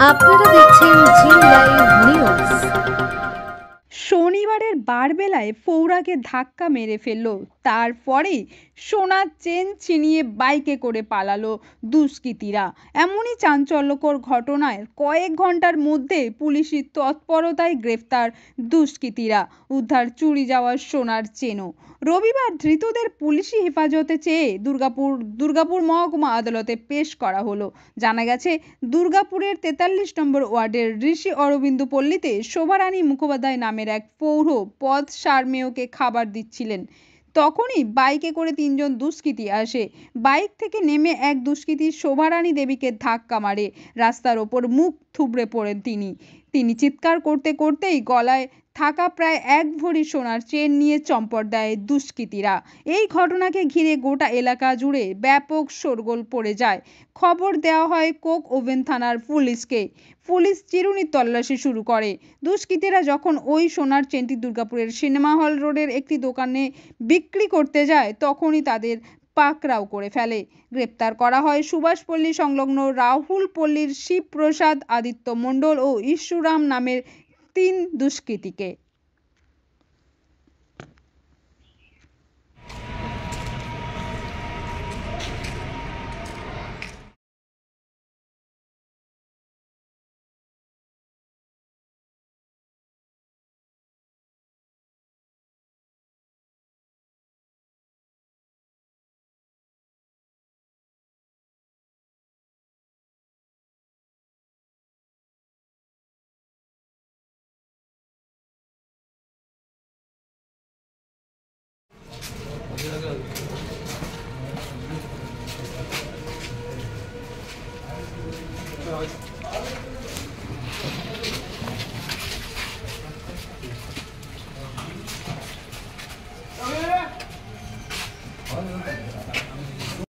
আপনারা দেখছেন জি live news. শনিবারের বারবেলায় ফৌরাকে ধাক্কা মেরে ফেলল, তারপরেই সোনার চেন ছিনিয়ে বাইকে করে পালালো দুষ্কৃতীরা। এমনই চাঞ্চল্যকর ঘটনায় কয়েক ঘন্টার মধ্যে পুলিশি তৎপরতায় গ্রেফতার দুষ্কৃতীরা, উদ্ধার চুরি যাওয়া সোনার চেনও। রবিবার ধৃতদের পুলিশি হেফাজতে চেয়ে দুর্গাপুর মহকুমা আদালতে পেশ করা হলো। জানা গেছে, দুর্গাপুরের 43 নম্বর ওয়ার্ডের ঋষি অরবিন্দ পল্লীতে শোভারানী মুখোপাধ্যায় নামের এক পৌর পথ সারমেয়কে খাবার দিচ্ছিলেন। তখনই বাইকে করে তিনজন দুষ্কৃতী আসে। বাইক থেকে নেমে এক দুষ্কৃতী শোভারানী দেবীকে ধাক্কা মারে। রাস্তার ওপর মুখ থুবড়ে পড়েন তিনি চিৎকার করতে করতেই গলায় থাকা প্রায় 1 ভরি সোনার চেন নিয়ে চম্পট দেয় দুষ্কৃতীরা। এই ঘটনাকে ঘিরে গোটা এলাকা জুড়ে ব্যাপক শোরগোল পড়ে যায়। খবর দেওয়া হয় কোক ওভেন থানার পুলিশকে। পুলিশ চিরুনি তল্লাশি শুরু করে। দুষ্কৃতীরা যখন ওই সোনার চেনটি দুর্গাপুরের সিনেমা হল রোডের একটি দোকানে বিক্রি করতে যায়, তখনই তাদের পাকড়াও করে ফেলে। গ্রেপ্তার করা হয় সুভাষপল্লী সংলগ্ন রাহুল পল্লীর শিবপ্রসাদ, আদিত্য মণ্ডল ও ঈশ্বরাম নামের 3 দুষ্কৃতীকে।